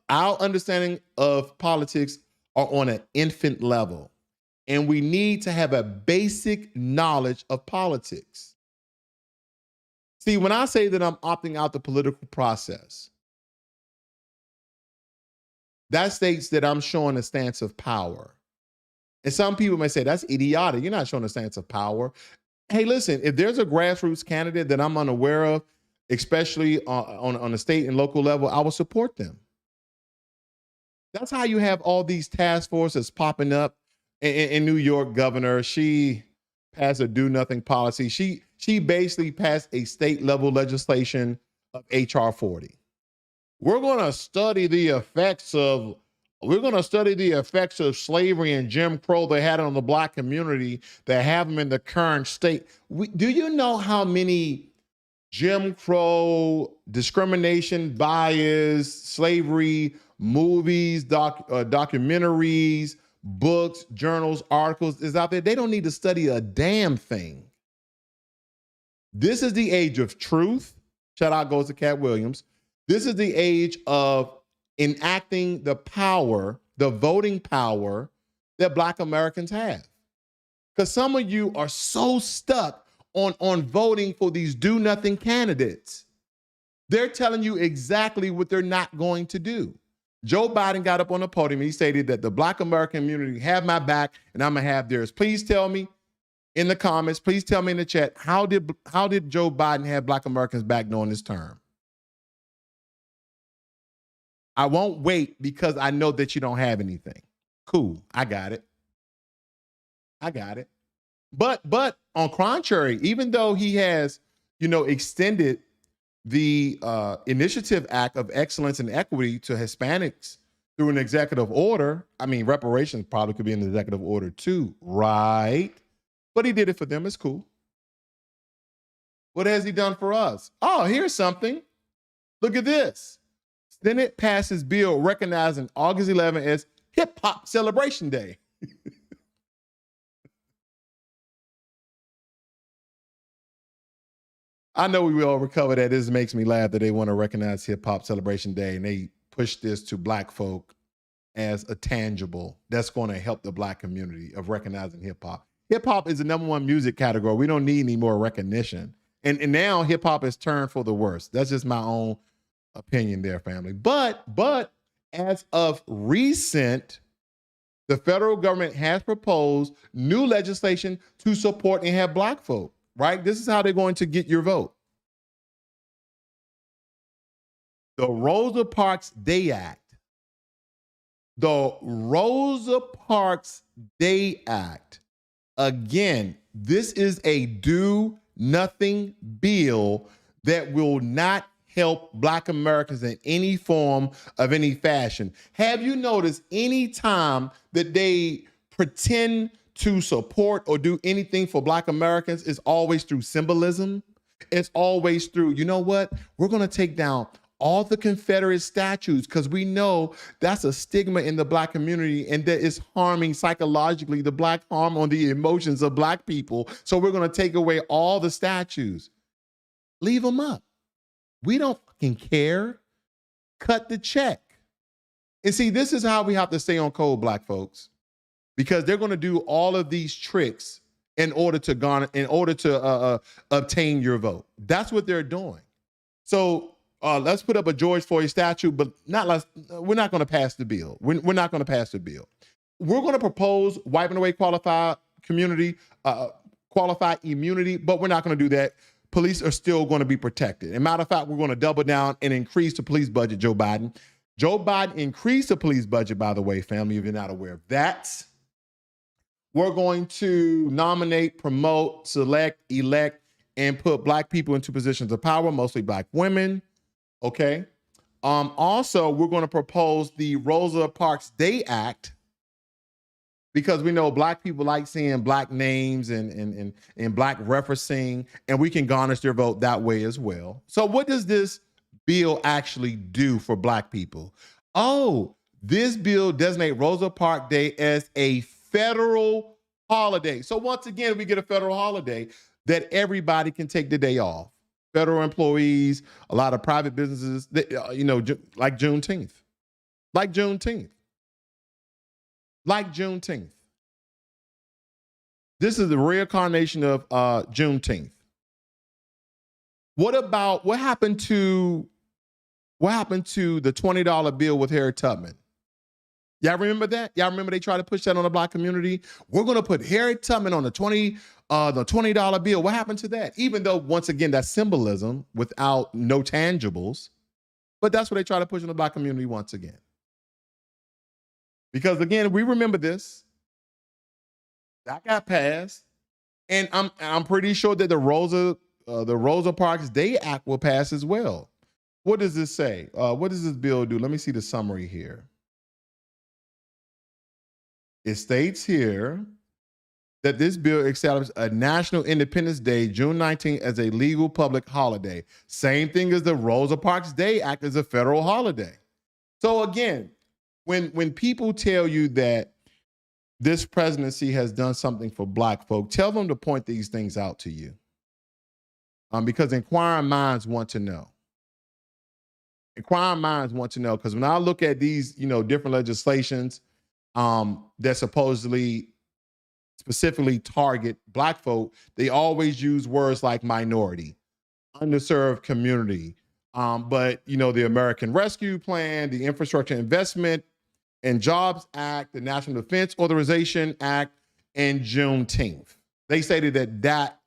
Our understanding of politics are on an infant level, and we need to have a basic knowledge of politics. See, when I say that I'm opting out the political process, that states that I'm showing a stance of power. And some people may say, that's idiotic. You're not showing a stance of power. Hey, listen, if there's a grassroots candidate that I'm unaware of, especially on a state and local level, I will support them. That's how you have all these task forces popping up. In New York, governor, she passed a do-nothing policy. She basically passed a state-level legislation of H.R. 40. We're going to study the effects of slavery and Jim Crow they had on the black community that have them in the current state. Do you know how many Jim Crow, discrimination, bias, slavery, movies, documentaries, books, journals, articles is out there? They don't need to study a damn thing. This is the age of truth. Shout out goes to Cat Williams. This is the age of enacting the power, the voting power that black Americans have. Because some of you are so stuck on voting for these do-nothing candidates. They're telling you exactly what they're not going to do. Joe Biden got up on the podium and he stated that the Black American community have my back and I'm gonna have theirs. Please tell me in the comments, please tell me in the chat, how did Joe Biden have Black Americans back during this term? I won't wait because I know that you don't have anything. Cool, I got it. But on contrary, even though he has, extended the Initiative Act of Excellence and Equity to Hispanics through an executive order. I mean, reparations probably could be an executive order too, right? But he did it for them. It's cool. What has he done for us? Oh, here's something. Look at this. Senate passes bill recognizing August 11th as Hip Hop Celebration Day. I know we all recover that. This makes me laugh that they want to recognize Hip Hop Celebration Day and they push this to Black folk as a tangible that's going to help the Black community of recognizing hip hop. Hip hop is the #1 music category. We don't need any more recognition. And now hip hop has turned for the worse. That's just my own opinion there, family. But as of recent, the federal government has proposed new legislation to support and have Black folk. Right? This is how they're going to get your vote. The Rosa Parks Day Act. The Rosa Parks Day Act. Again, this is a do-nothing bill that will not help Black Americans in any form of any fashion. Have you noticed any time that they pretend to support or do anything for Black Americans is always through symbolism? It's always through, you know what? We're going to take down all the Confederate statues because we know that's a stigma in the Black community and that is harming psychologically the Black, harm on the emotions of Black people. So we're going to take away all the statues. Leave them up. We don't fucking care. Cut the check. And see, this is how we have to stay on code, Black folks. Because they're going to do all of these tricks in order to obtain your vote. That's what they're doing. So let's put up a George Floyd statue, but we're not going to pass the bill. We're not going to pass the bill. We're going to propose wiping away qualified immunity, but we're not going to do that. Police are still going to be protected. As a matter of fact, we're going to double down and increase the police budget, Joe Biden. Joe Biden increased the police budget, by the way, family, if you're not aware of that. We're going to nominate, promote, select, elect, and put Black people into positions of power, mostly Black women. Okay. Also, we're going to propose the Rosa Parks Day Act because we know Black people like seeing Black names and Black referencing, and we can garnish their vote that way as well. So what does this bill actually do for Black people? Oh, this bill designates Rosa Parks Day as a federal holiday. So once again, we get a federal holiday that everybody can take the day off. Federal employees, a lot of private businesses, like Juneteenth. Like Juneteenth. This is the reincarnation of Juneteenth. What happened to the $20 bill with Harriet Tubman? Y'all remember that? Y'all remember they tried to push that on the Black community? We're going to put Harriet Tubman on the $20 bill. What happened to that? Even though, once again, that's symbolism without no tangibles. But that's what they try to push on the Black community once again. Because, again, we remember this. That got passed. And I'm pretty sure that the Rosa Parks Day Act will pass as well. What does this say? What does this bill do? Let me see the summary here. It states here that this bill establishes a National Independence Day, June 19th, as a legal public holiday. Same thing as the Rosa Parks Day Act is a federal holiday. So again, when people tell you that this presidency has done something for Black folk, tell them to point these things out to you. Because inquiring minds want to know. Inquiring minds want to know, because when I look at these, different legislations that specifically target Black folk, they always use words like minority, underserved community, But the American Rescue Plan, the Infrastructure Investment and Jobs Act, the National Defense Authorization Act, and Juneteenth. They stated that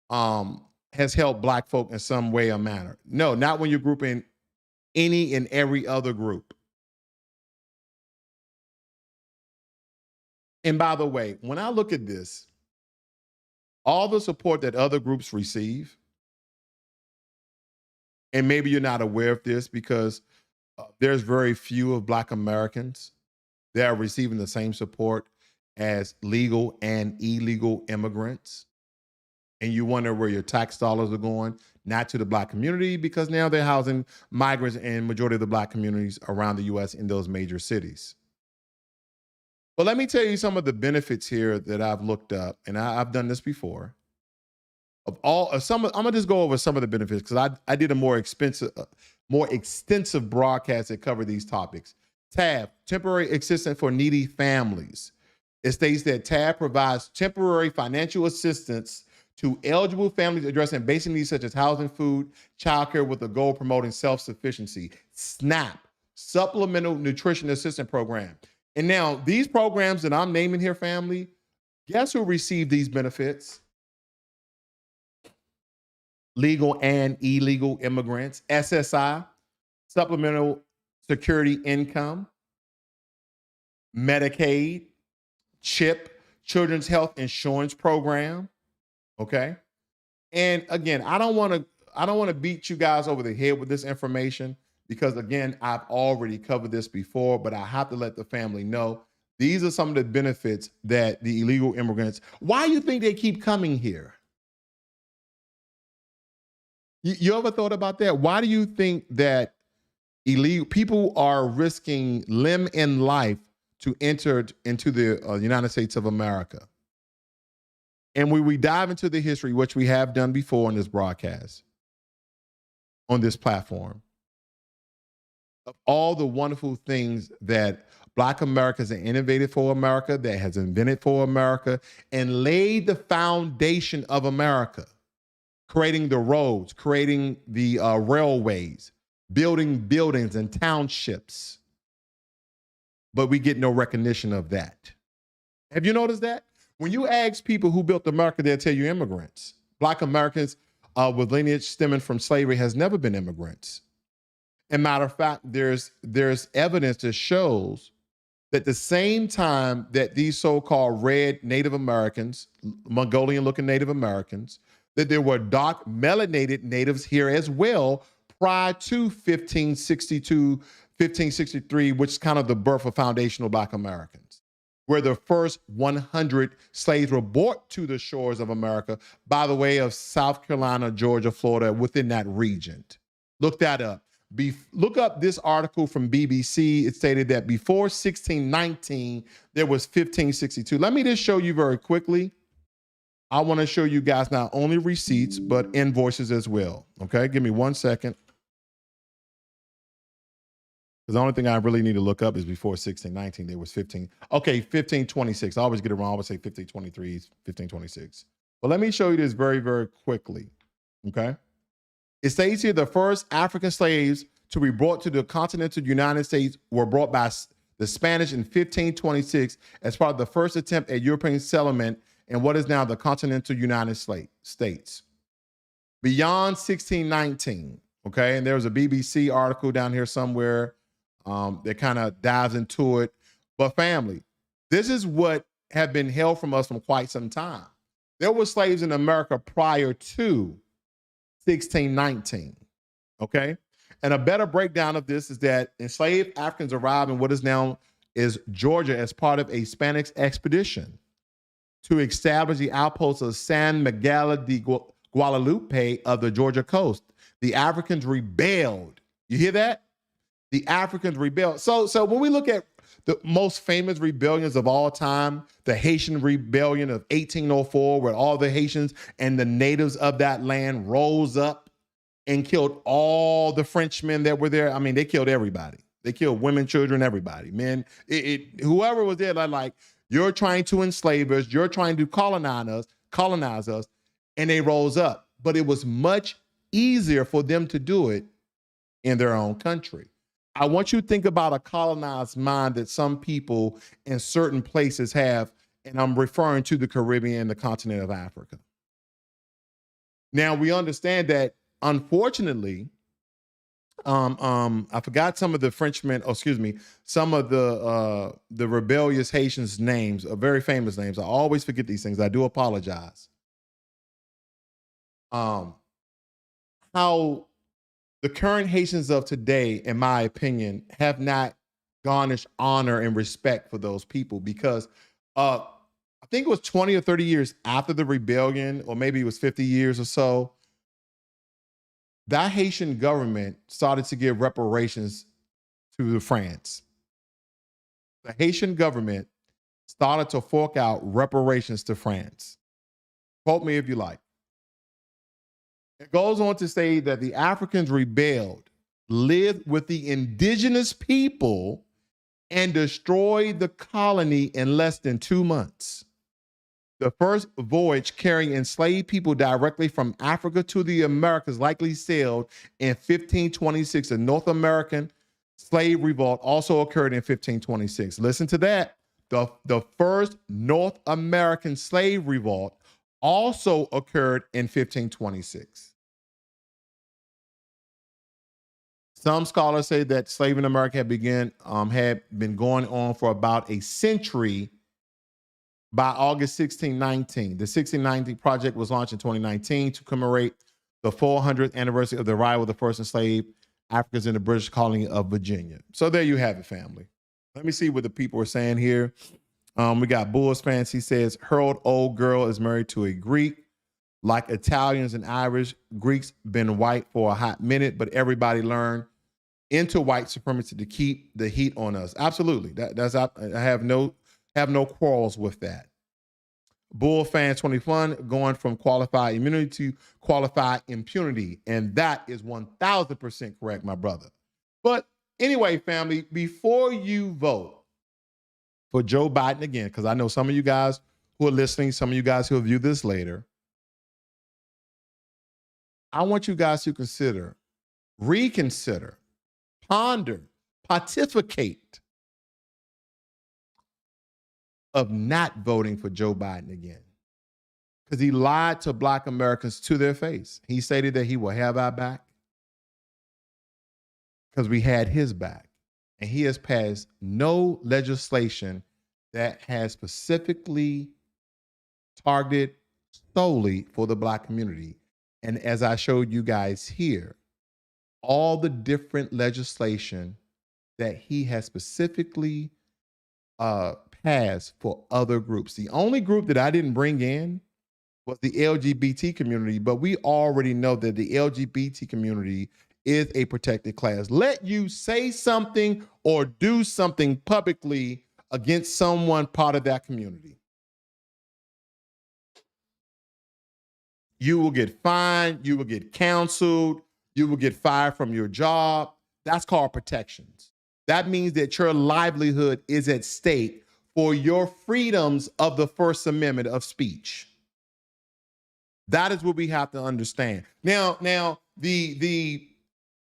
has helped Black folk in some way or manner. No, not when you're grouping any and every other group. And by the way, when I look at this, all the support that other groups receive, and maybe you're not aware of this because there's very few of Black Americans that are receiving the same support as legal and illegal immigrants. And you wonder where your tax dollars are going, not to the Black community, because now they're housing migrants in majority of the Black communities around the U.S. in those major cities. But let me tell you some of the benefits here that I've looked up, and I've done this before. I'm gonna just go over some of the benefits because I did a more extensive broadcast that covered these topics. TAB, temporary assistance for needy families. It states that TAB provides temporary financial assistance to eligible families addressing basic needs such as housing, food, childcare, with the goal of promoting self-sufficiency. SNAP, Supplemental Nutrition Assistance Program. And now these programs that I'm naming here, family, guess who received these benefits? Legal and illegal immigrants. SSI, Supplemental Security Income, Medicaid, CHIP, Children's Health Insurance Program. Okay. And again, I don't want to beat you guys over the head with this information because again, I've already covered this before, but I have to let the family know these are some of the benefits that the illegal immigrants, why do you think they keep coming here? You ever thought about that? Why do you think that illegal people are risking limb and life to enter into the United States of America? And when we dive into the history, which we have done before on this broadcast, on this platform, of all the wonderful things that Black Americans have innovated for America, that has invented for America, and laid the foundation of America, creating the roads, creating the railways, building buildings and townships. But we get no recognition of that. Have you noticed that? When you ask people who built America, they'll tell you immigrants. Black Americans with lineage stemming from slavery has never been immigrants. And matter of fact, there's evidence that shows that the same time that these so-called red Native Americans, Mongolian-looking Native Americans, that there were dark melanated natives here as well prior to 1562, 1563, which is kind of the birth of foundational Black Americans, where the first 100 slaves were brought to the shores of America by the way of South Carolina, Georgia, Florida, within that region. Look that up. Look up this article from BBC. It stated that before 1619, there was 1562. Let me just show you very quickly. I want to show you guys not only receipts, but invoices as well. Okay, give me 1 second. Because the only thing I really need to look up is before 1619, there was 1526. I always get it wrong. I always say 1523, 1526. But let me show you this very, very quickly. Okay. It states here the first African slaves to be brought to the continental United States were brought by the Spanish in 1526 as part of the first attempt at European settlement in what is now the continental United States. Beyond 1619, okay, and there was a BBC article down here somewhere that kind of dives into it. But family, this is what have been held from us from quite some time. There were slaves in America prior to 1619, okay? And a better breakdown of this is that enslaved Africans arrived in what is now is Georgia as part of a Spanish expedition to establish the outposts of San Miguel de Guadalupe of the Georgia coast. The Africans rebelled. You hear that? The Africans rebelled. So when we look at the most famous rebellions of all time, the Haitian rebellion of 1804, where all the Haitians and the natives of that land rose up and killed all the Frenchmen that were there. I mean, they killed everybody. They killed women, children, everybody. Men, whoever was there, like, you're trying to enslave us, you're trying to colonize us, and they rose up. But it was much easier for them to do it in their own country. I want you to think about a colonized mind that some people in certain places have, and I'm referring to the Caribbean and the continent of Africa. Now, we understand that, unfortunately, I forgot some of the Frenchmen, some of the rebellious Haitians' names, very famous names. I always forget these things. I do apologize. How the current Haitians of today, in my opinion, have not garnished honor and respect for those people, because I think it was 20 or 30 years after the rebellion, or maybe it was 50 years or so, that Haitian government started to give reparations to France. The Haitian government started to fork out reparations to France. Quote me if you like. It goes on to say that the Africans rebelled, lived with the indigenous people, and destroyed the colony in less than 2 months. The first voyage carrying enslaved people directly from Africa to the Americas likely sailed in 1526. The North American slave revolt also occurred in 1526. Listen to that. The first North American slave revolt also occurred in 1526. Some scholars say that slavery in America had been going on for about a century. By August 1619, the 1690 project was launched in 2019 to commemorate the 400th anniversary of the arrival of the first enslaved Africans in the British colony of Virginia. So there you have it, family. Let me see what the people are saying here. We got Bulls fans. He says, "Hurled old girl is married to a Greek. Like Italians and Irish, Greeks been white for a hot minute, but everybody learned into white supremacy to keep the heat on us." Absolutely. I have no quarrels with that. Bull fan 21 going from qualified immunity to qualified impunity. And that is 1000% correct, my brother. But anyway, family, before you vote for Joe Biden again, because I know some of you guys who are listening, some of you guys who will view this later, I want you guys to consider, reconsider, ponder, pontificate of not voting for Joe Biden again, because he lied to Black Americans to their face. He stated that he will have our back because we had his back, and he has passed no legislation that has specifically targeted solely for the Black community. And as I showed you guys here, all the different legislation that he has specifically passed for other groups. The only group that I didn't bring in was the LGBT community, but we already know that the LGBT community is a protected class. Let you say something or do something publicly against someone part of that community, you will get fined, you will get counseled, you will get fired from your job. That's called protections. That means that your livelihood is at stake for your freedoms of the First Amendment of speech. That is what we have to understand. Now, the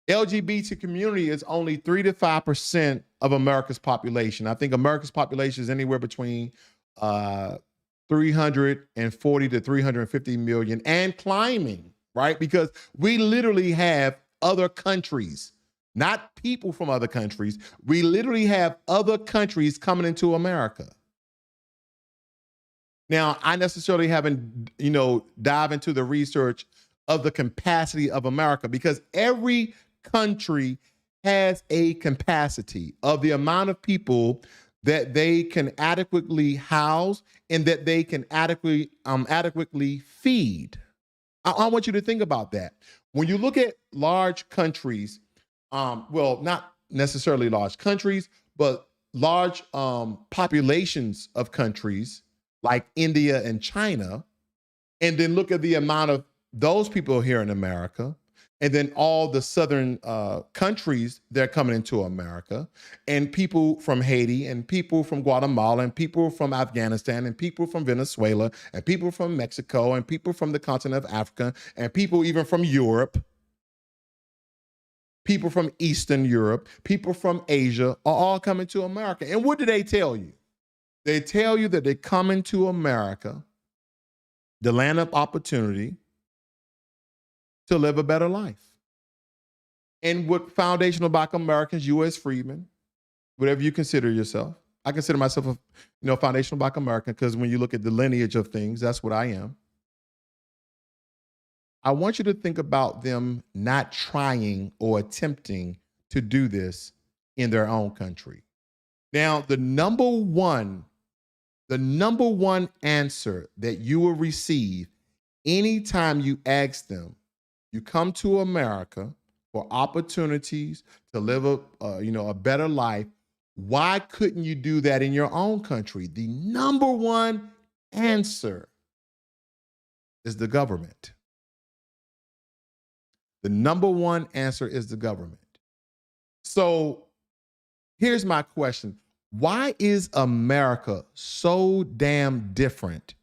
LGBT community is only 3 to 5% of America's population. I think America's population is anywhere between 340 to 350 million and climbing, right? Because we literally have other countries, not people from other countries. We literally have other countries coming into America. Now, I necessarily haven't, dive into the research of the capacity of America, because every country has a capacity of the amount of people that they can adequately house and that they can adequately feed. I want you to think about that. When you look at large countries, not necessarily large countries, but large populations of countries like India and China, and then look at the amount of those people here in America, and then all the southern countries that are coming into America, and people from Haiti, and people from Guatemala, and people from Afghanistan, and people from Venezuela, and people from Mexico, and people from the continent of Africa, and people even from Europe. people from Eastern Europe, people from Asia are all coming to America. And what do they tell you? They tell you that they're coming to America, the land of opportunity, to live a better life. And what foundational Black Americans, you as freedmen, whatever you consider yourself, I consider myself a foundational Black American because when you look at the lineage of things, that's what I am. I want you to think about them not trying or attempting to do this in their own country. Now, the number one answer that you will receive anytime you ask them, you come to America for opportunities to live a better life, why couldn't you do that in your own country? The number one answer is the government. The number one answer is the government. So here's my question. Why is America so damn different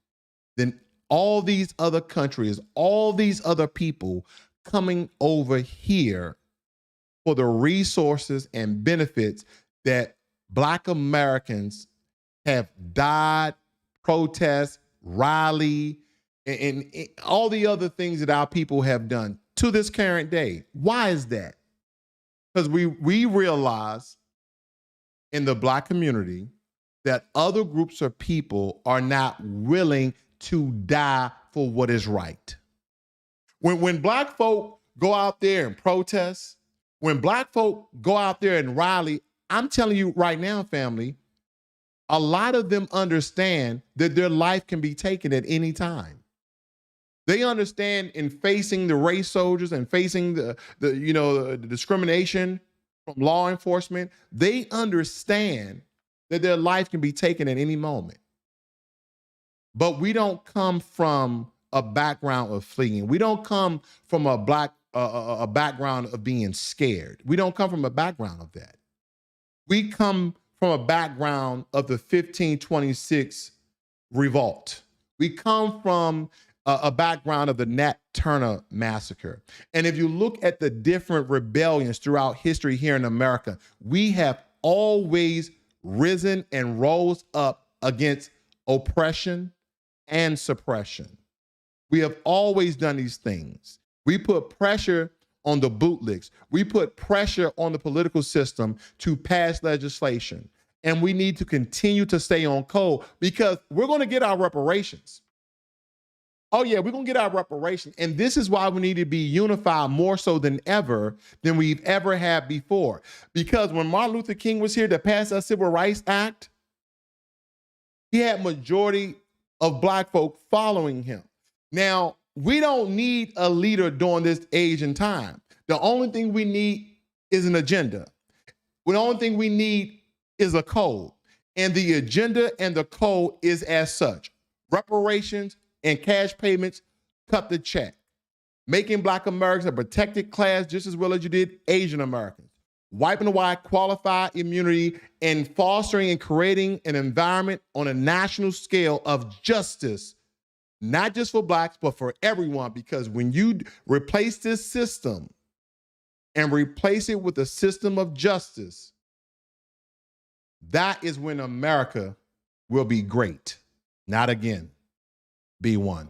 than all these other countries, all these other people coming over here for the resources and benefits that Black Americans have died, protest, rally, and all the other things that our people have done to this current day? Why is that? Because we realize in the Black community that other groups of people are not willing to die for what is right. When Black folk go out there and protest, when Black folk go out there and rally, I'm telling you right now, family, a lot of them understand that their life can be taken at any time. They understand in facing the race soldiers and facing the discrimination from law enforcement, they understand that their life can be taken at any moment. But we don't come from a background of fleeing. We don't come from a background of being scared. We don't come from a background of that. We come from a background of the 1526 revolt. We come from a background of the Nat Turner massacre. And if you look at the different rebellions throughout history here in America, we have always risen and rose up against oppression and suppression. We have always done these things. We put pressure on the bootlegs. We put pressure on the political system to pass legislation. And we need to continue to stay on code because we're going to get our reparations. Oh yeah, we're going to get our reparations. And this is why we need to be unified more so than we've ever had before. Because when Martin Luther King was here to pass our Civil Rights Act, he had majority of Black folk following him. Now, we don't need a leader during this age and time. The only thing we need is an agenda. The only thing we need is a code. And the agenda and the code is as such. Reparations and cash payments, cut the check. Making Black Americans a protected class just as well as you did Asian Americans. Wiping away qualified immunity and fostering and creating an environment on a national scale of justice, not just for Blacks, but for everyone. Because when you replace this system and replace it with a system of justice, that is when America will be great. Not again. Be one.